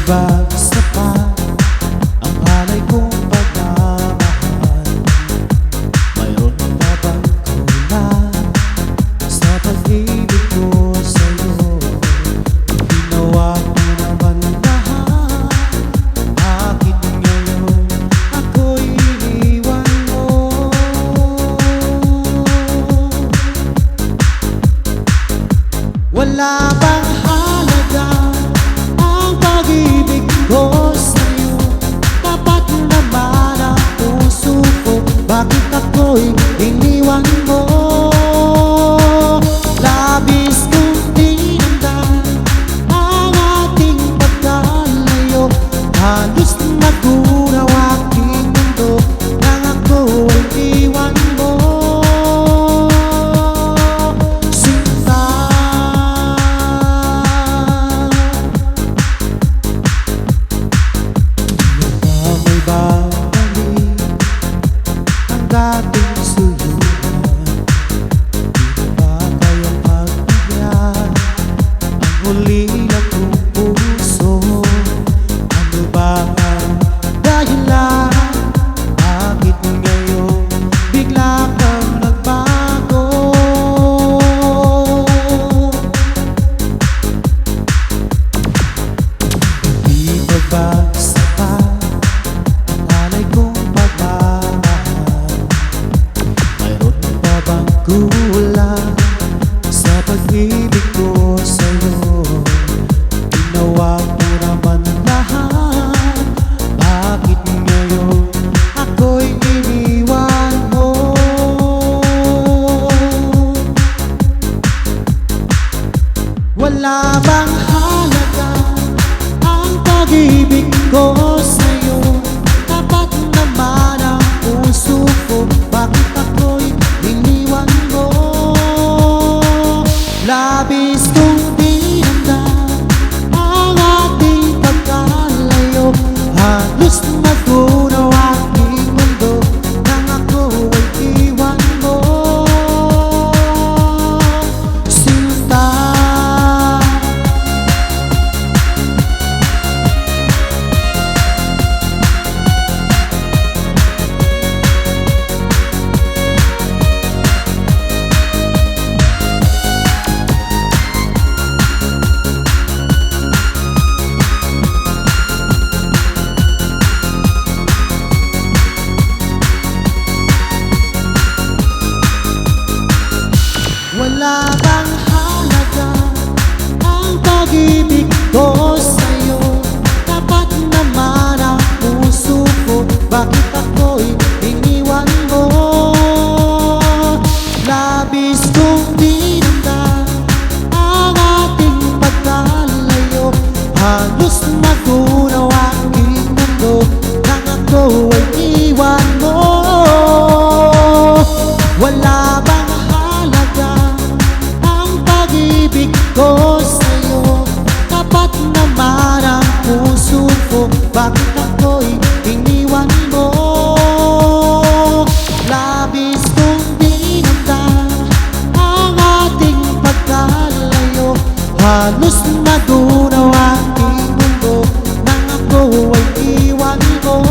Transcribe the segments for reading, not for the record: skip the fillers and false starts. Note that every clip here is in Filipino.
ba sapat ang alay kong pagmamahal? Mayroon pa bang kulang sa pag-ibig ko sa'yo? Ginawa mo naman lahat, bakit ngayon ako'y iniwan mo? Wala bang halaga ang pag-ibig ko sa'yo? Tapat naman ang puso ko, bakit ako'y iniwan mo? Labis kong tinamdan ang ating pagkalayo, halos nagunaw aking mundo nang ako ay iwan mo. Dating suyuan, di ba kayang pagbigyan ang huli ng kong puso? Ano ba ang dahilan? Bakit ngayon bigla kang nagbago? Di ba ba sapat ang alay kong kulang sa pag-ibig ko sa'yo? Ginawa mo naman lahat, bakit ngayon ako'y iniwan mo? Wala bang halaga ang pag-ibig ko sa'yo? Tapat naman ang puso ko, bakit ako'y iniwan mo? Labis kong tinamdan ang ating pagkalayo, halos nagunaw aking mundo nang ako ay iwan mo. Sinta, wala bang halaga ang pag-ibig ko sa'yo? Tapat naman ang puso ko, bakit ako'y iniwan mo? Labis kong tinamdan ang ating pagkalayo, halos nagunaw aking mundo nang ako ay iwan mo. Wala bang halaga ang pag-ibig ko sa'yo? Tapat naman ang puso ko, bakit ako'y iniwan mo? Labis kong tinamdan ang ating pagkalayo, halos nagunaw aking mundo nang ako ay iwan mo.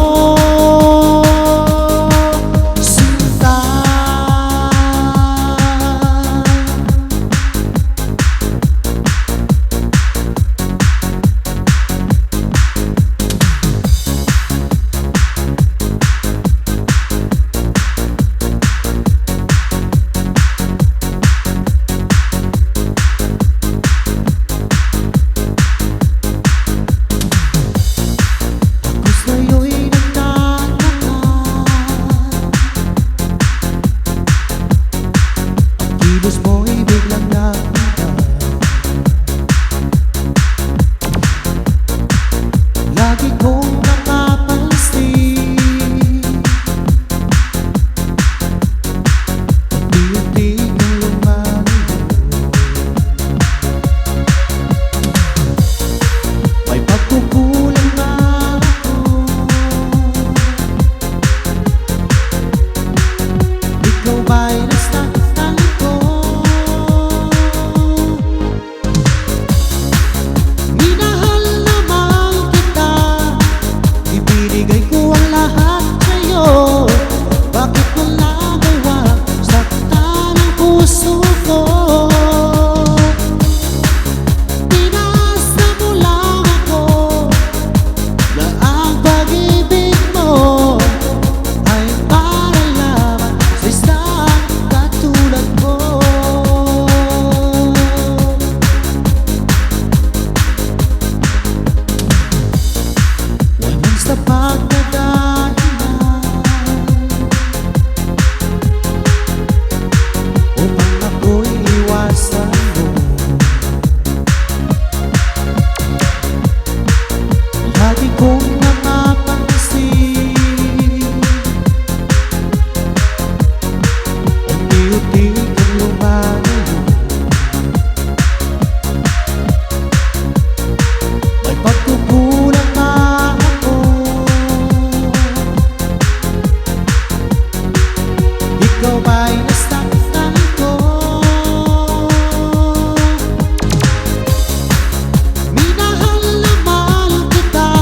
Lagi kong napapansin, unti-unti kang lumalayo. May pagkukulang na ako, ikaw ba'y nasaktan ko? Minahal na mahal kita,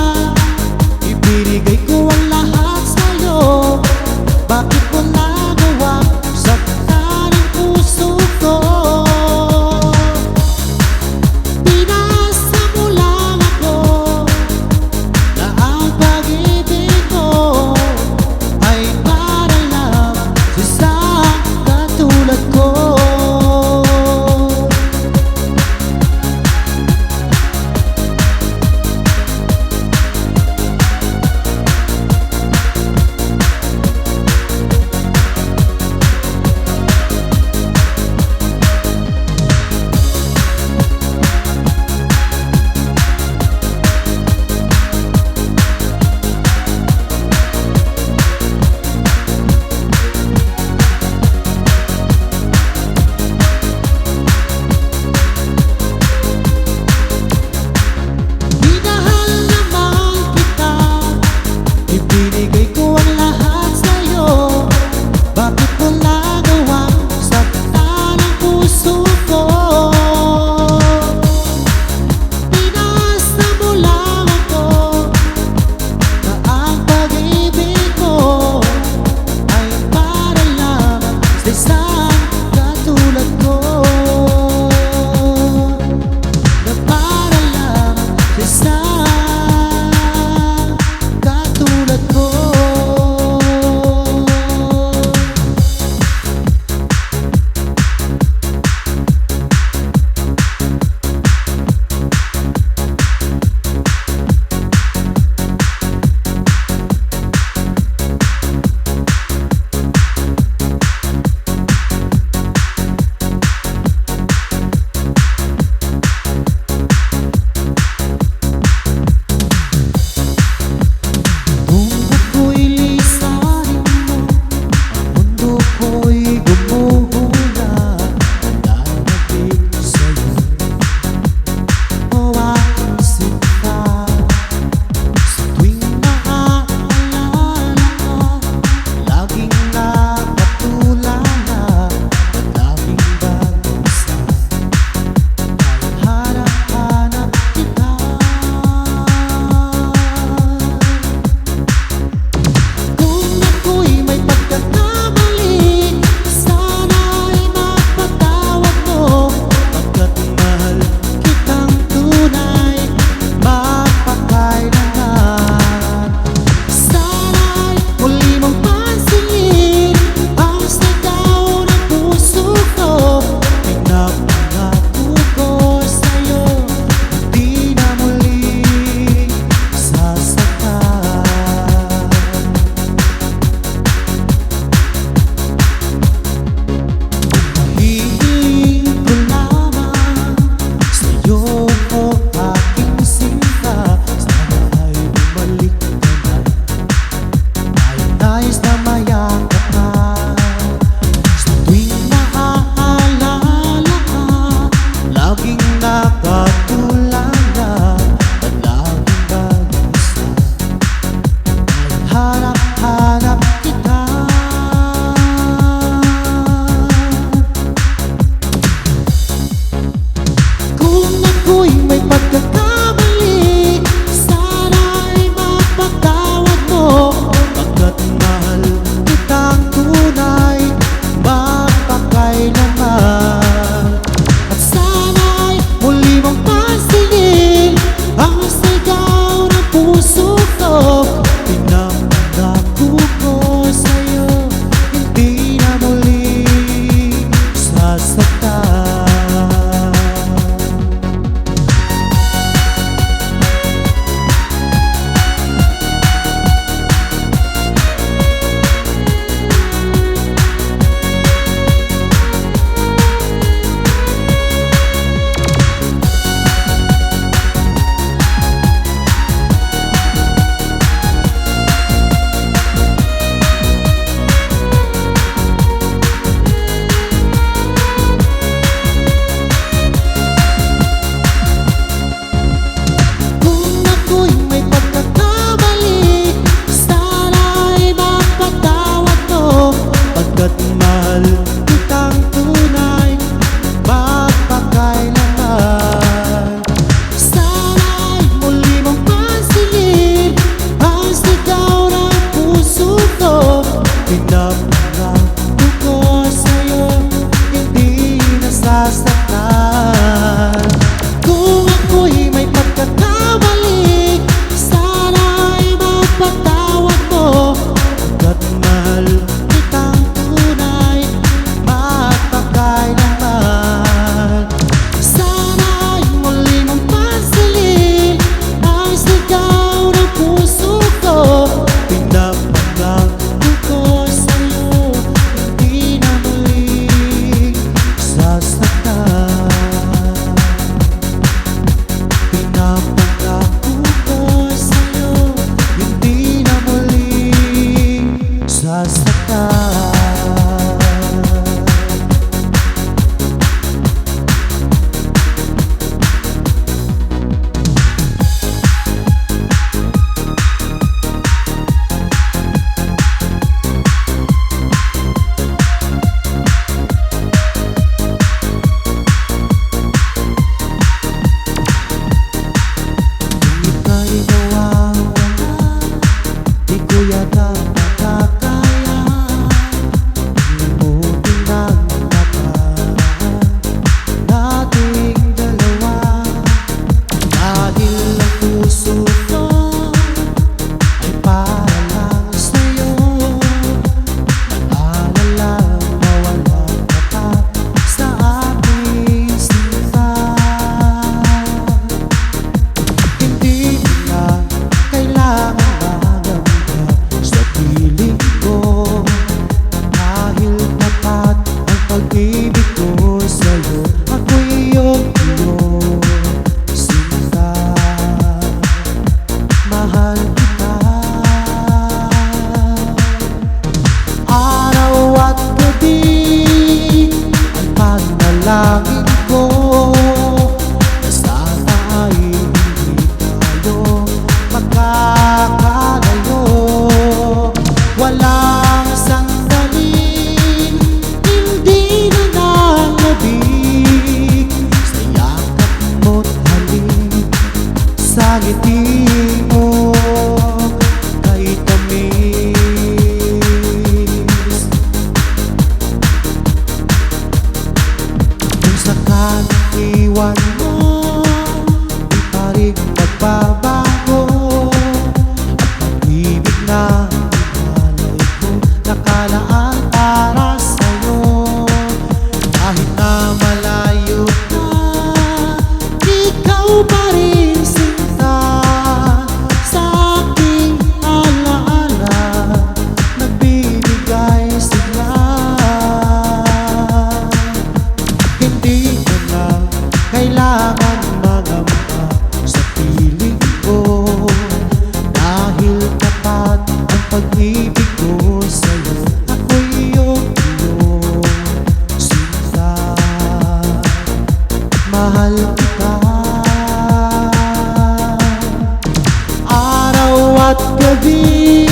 Bawat gabi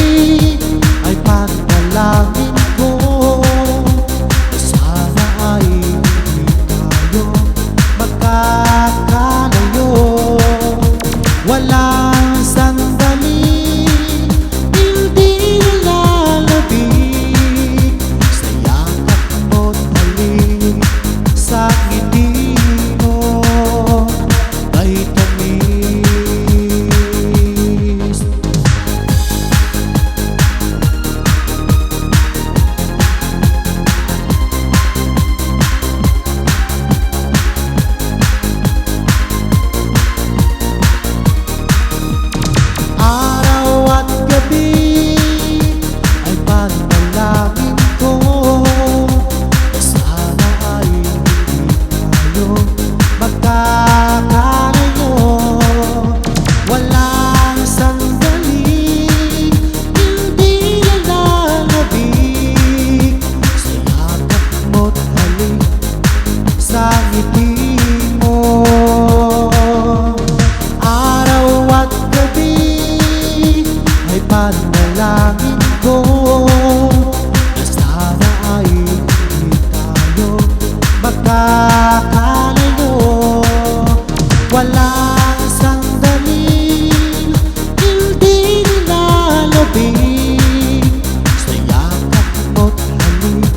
ay panalangin ko, sana ay hindi tayo magkakalayo. Walang sandali, hindi lalabig sa yakap mo't halik, sa ngiti mo ay tamis. Araw at gabi ay panalangin ko, sana ay hindi tayo magkakalayo. Walang sandali, hindi lalabig sa yakap mo't halik, sa ngiti mo. Araw at gabi ay panalangin ko, na sana ay hindi tayo magkakalayo. Walang sandali, hindi nilalabig sa yakap mo't halik,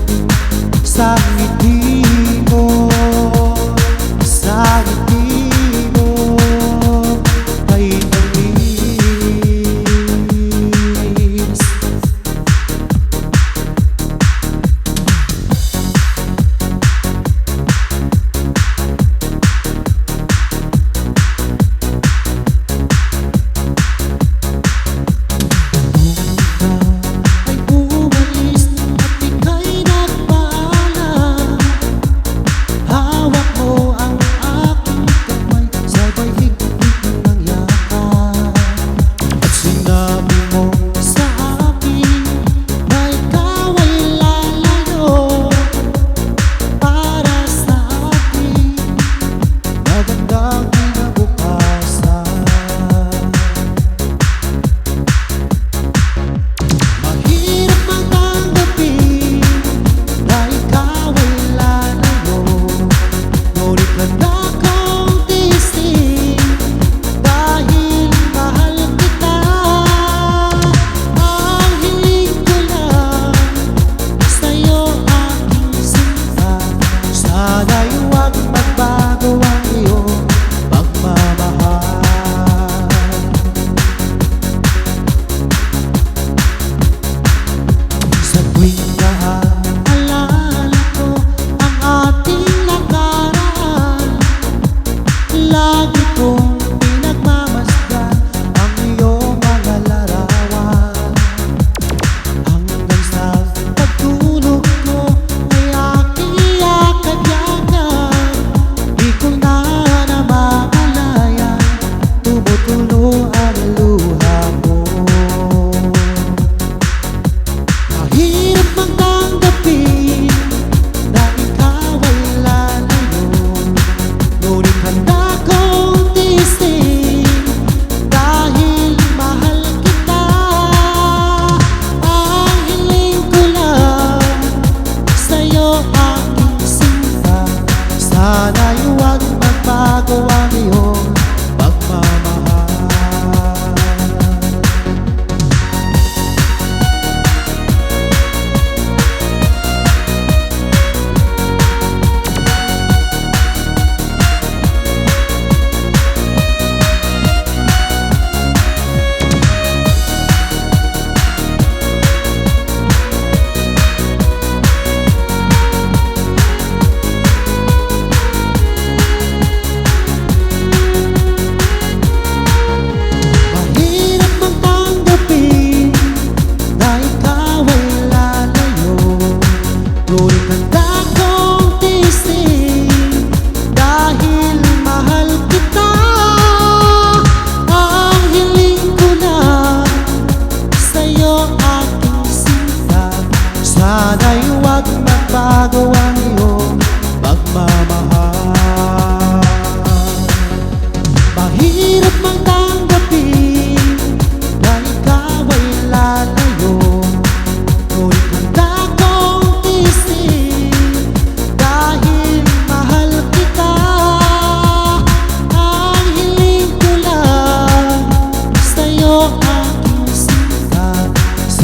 sa ngiti mo, sa ngiti mo ay tamis.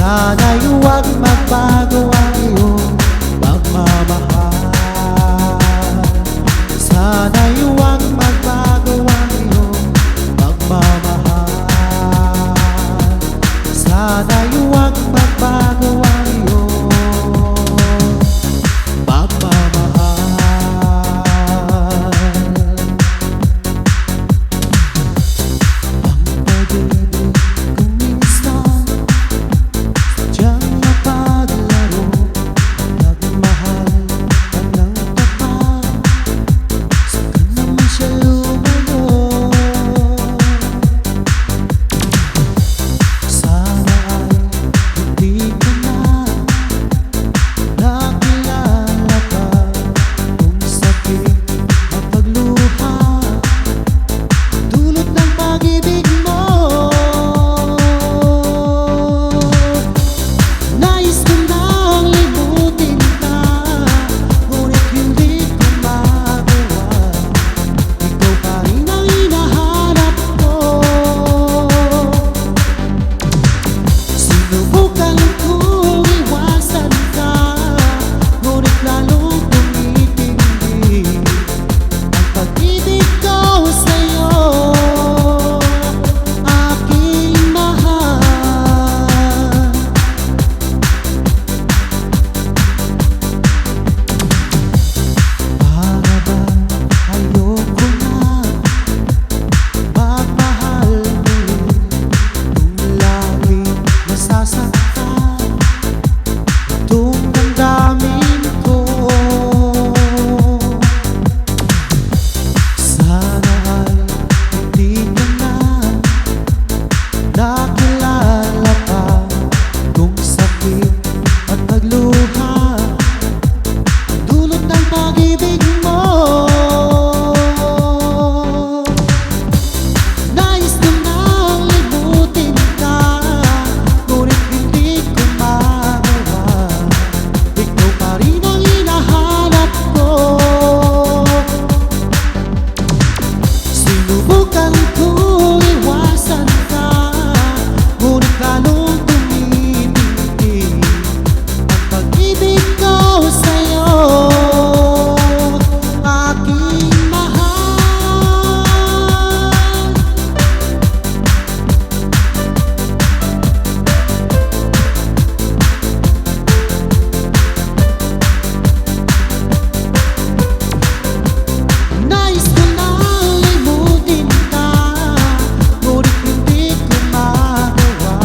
Sana'y huwag magbago ang iyong pagmamahal. Sana'y huwag magbago ang iyong pagmamahal. Sana'y huwag magbago ang iyong pagmamahal. Ang pag-ibig kung minsan sadyang mapaglaro, nagmahal ka ng tapat, saka naman siya lumayo. Sana ay hindi ka na nakilala pa kung sakit ang pagluha, dulot ng pag-ibig mo. Nais ko nang limutin ka, ngunit hindi ko magawa. Ikaw pa rin ang hinahanap ko. Sinubukan kong iwasan ka, ngunit lalong tumitindi ang pag-ibig ko sa'yo, aking mahal. Para ba ayoko na magmahal muli kung laging nasasaktan itong damdamin ko? Sana ay hindi ka na nakilala pa kung sakit at pagluha, dulot ng pag-ibig mo. Nais ko nang limutin ka, ngunit hindi ko magawa. Ikaw pa rin ang hinahanap ko. Sinubukan kong iwasan ka, ngunit lalong tumitindi ang pag-ibig ko sa'yo, aking mahal. Nais ko nang limutin ka, ngunit hindi ko magawa.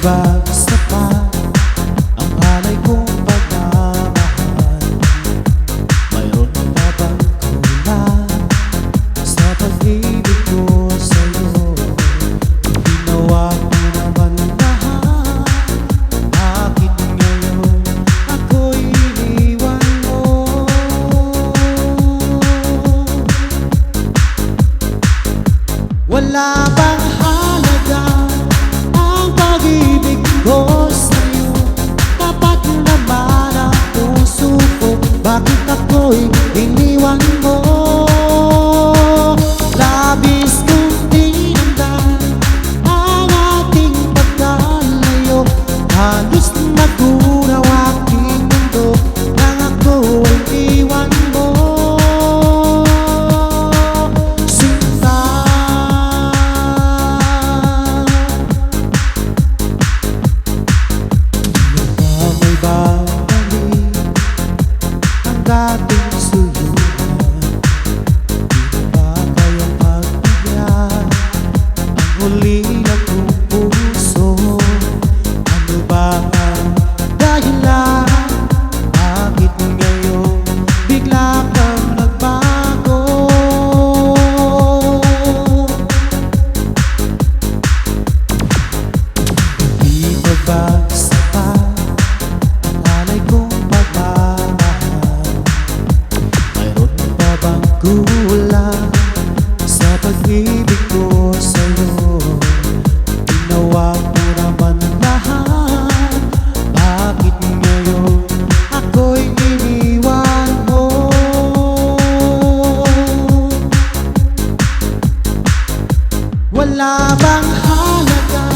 ba sapat ang alay kong pagmamahal? Mayroon na bang kulang sa pag-ibig ko sa'yo? Ginawa mo naman lahat, bakit ngayon ako'y iniwan mo? Wala bang halaga ang pag-ibig ko sa'yo? Tapat naman ang puso ko, bakit ako'y iniwan mo? Labis kong tinamdan ang ating pagkalayo, halos naguraw aking mundo nang ako ay iwan mo. Sinta, may babalik ang dating suyuan? Di ba kayang pagbigyan ang huli ng puso? Ano ba ang dahilan? Bakit ngayon bigla kang nagbago? Di ba ba sapat ang alay kong pagmamahal? Mayroon pa bang kulang sa pag-ibig ko sa'yo? Ginawa mo naman lahat, bakit ngayon ako'y iniwan mo? Wala bang halaga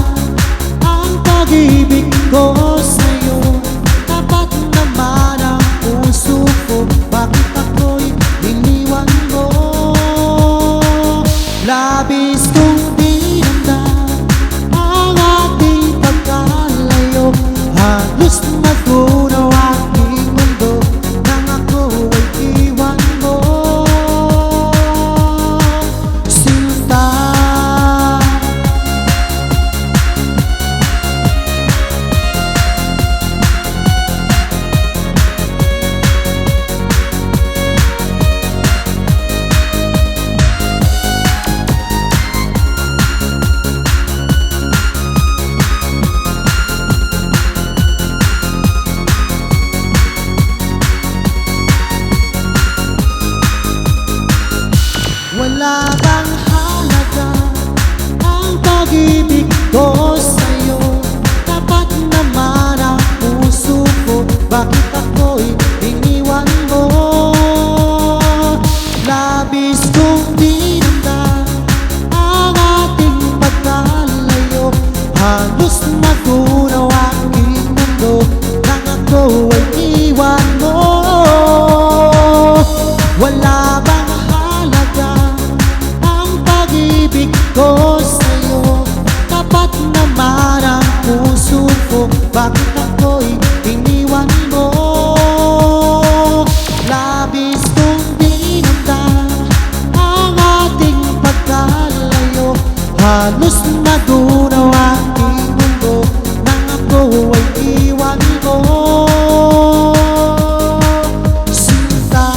ang pag-ibig ko sa'yo? Tapat naman ang puso ko, bakit ako'y iniwan mo? Labis kong tinamdan ang ating pagkalayo, halos naguraw aking mundo nang ako ay iwan mo. Sinta, wala bang halaga ang pag-ibig ko sa'yo? Tapat naman ang puso ko, bakit ako'y iniwan mo? Labis kong tinamdan ang ating pagkalayo, halos naguraw aking mundo nang ako ay iwan mo. Wala bang halaga ang pag-ibig ko sa'yo? Tapat naman ang puso ko, bakit ako'y iniwan mo? Labis kong tinamdan ang ating pagkalayo, halos naguraw aking mundo nang ako ay iwan mo. Sinta,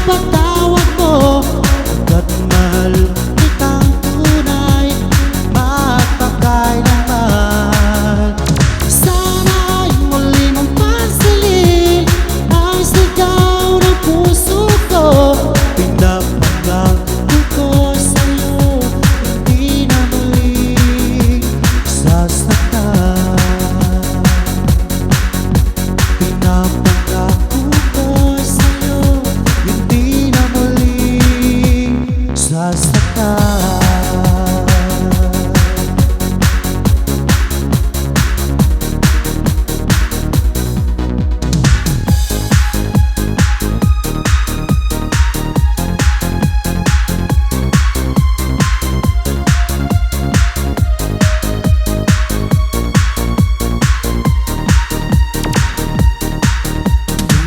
pagtawag mo, hanggat mahal kitang tunay, magpakailanman. Sana'y muli mong pansinin ang sigaw ng puso ko. Pinapangako ko sa'yo, hindi na muling sasaktan. Pinapangako ko sa'yo, hindi na muling sasaktan.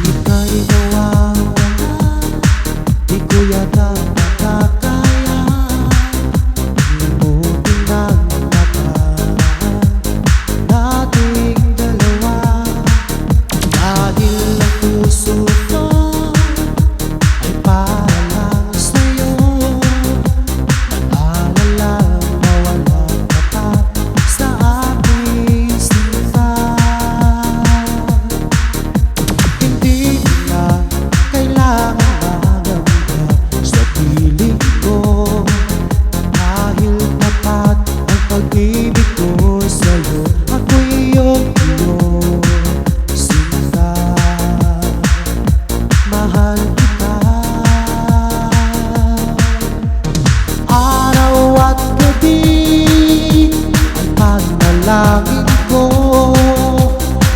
Ika'y nawawala, di ko yata makakaya limutin ang nakaraan nating dalawa. Dahil ang puso ko ay para lang sa'yo, nag-aalalang mawala ka pa sa aking sinta. Hindi mo na kailangan magamba sa piling ko, dahil tapat ang pag-ibig ko sa'yo. Ako'y iyong sinta, mahal kita. Araw at gabi ay panalangin ko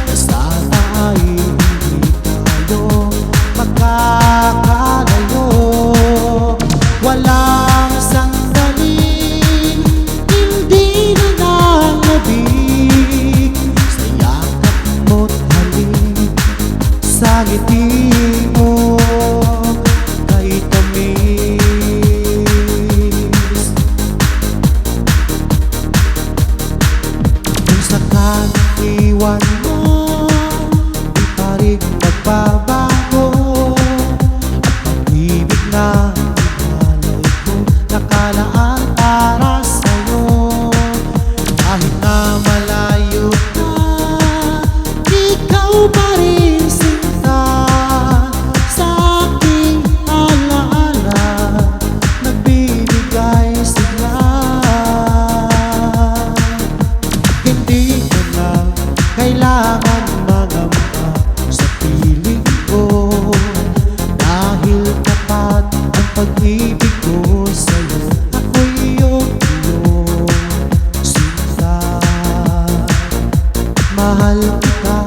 na sana ay hindi tayo magkakalayo. Walang sandali hindi na nalabig sa yakap mo't halik, sa ngiti mo kay tamis. Kung sakaling iwan mo, di pa rin magbabago ang pag-ibig na inalay ko, nakalaan para sa'yo. Kahit na malayo ka, ikaw pa rin sinta, sa aking alaala nagbibigay sigla. Hindi ko na kailangan mangamba sa piling ko, dahil tapat ang pag-ibig ko sa'yo. Ako'y iyong sinta, mahal kita.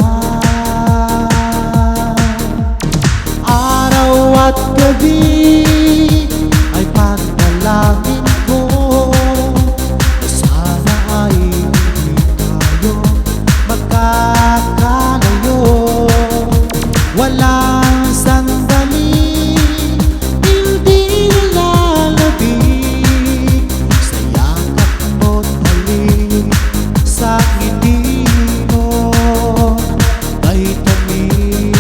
Araw at gabi ay panalangin ko na sana ay hindi tayo magkakalayo. Walang sandali hindi nalalabig sa yakap mo't halik, sa ngiti mo kay tamis.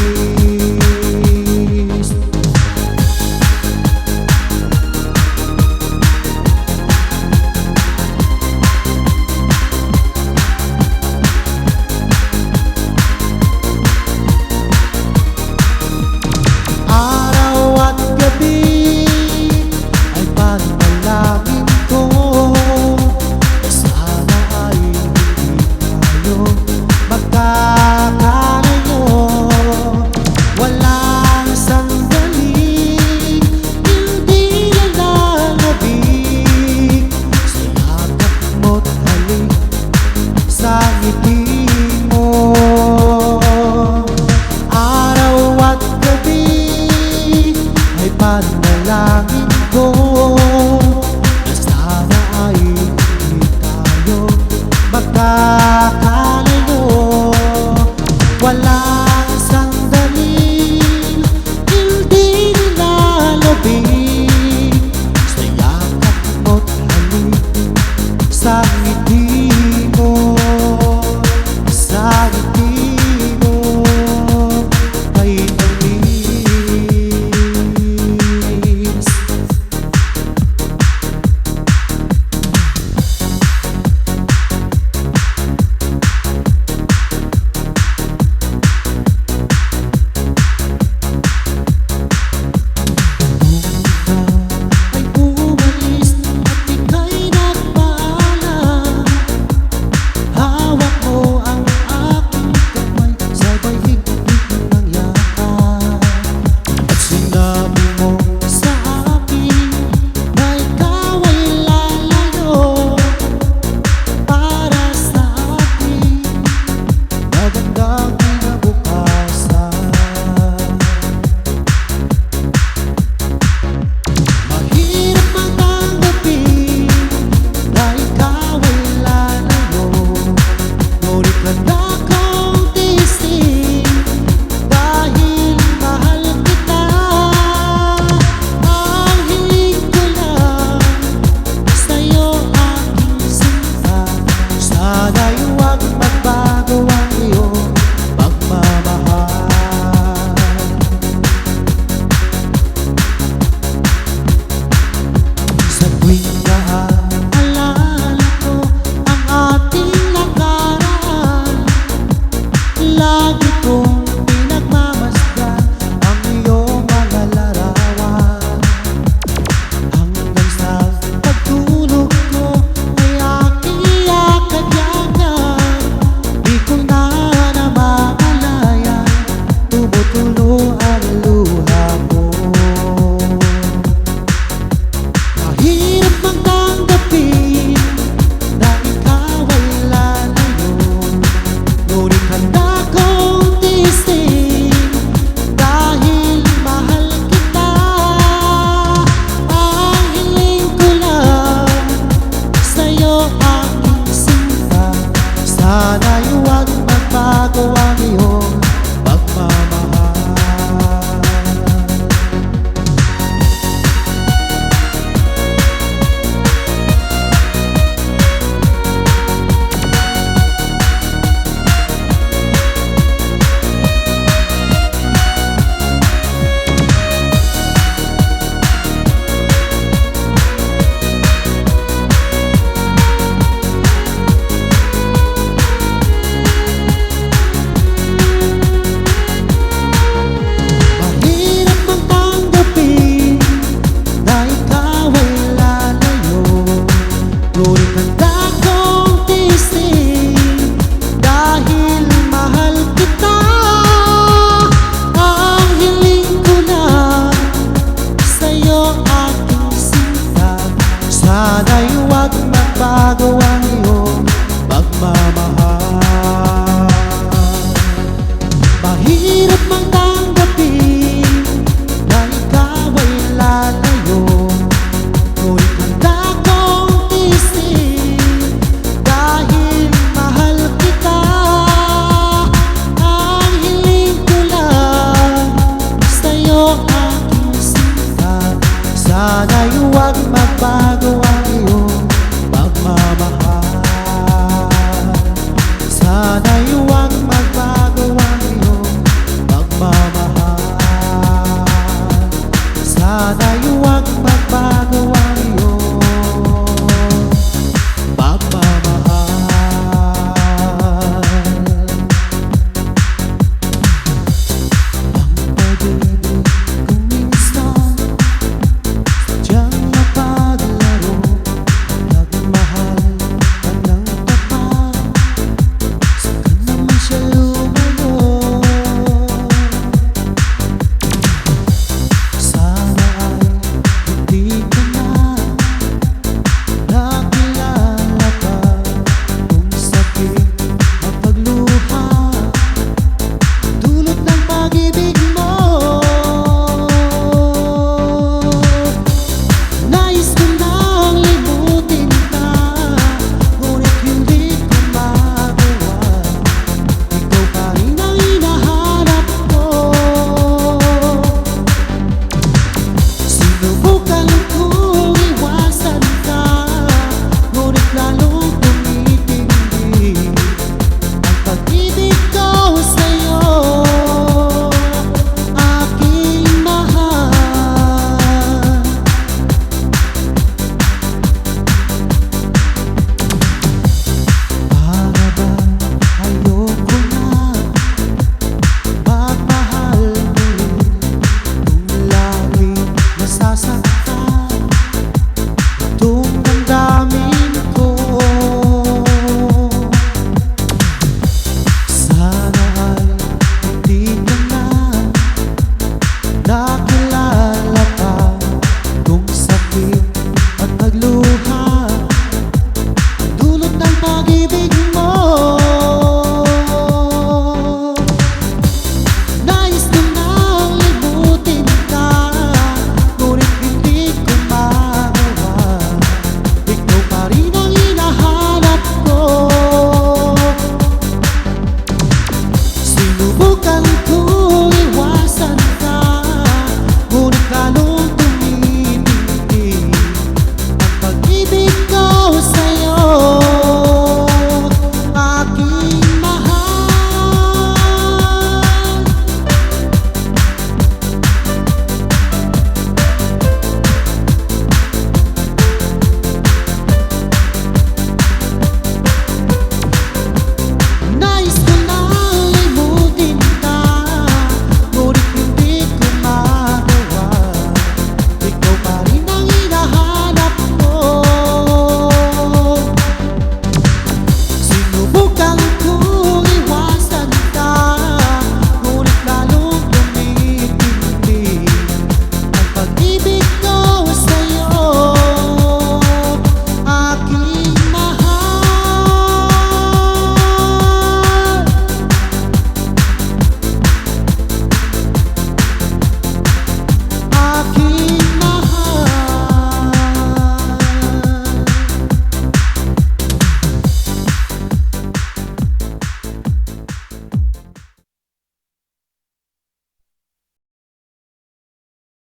ang luha mo.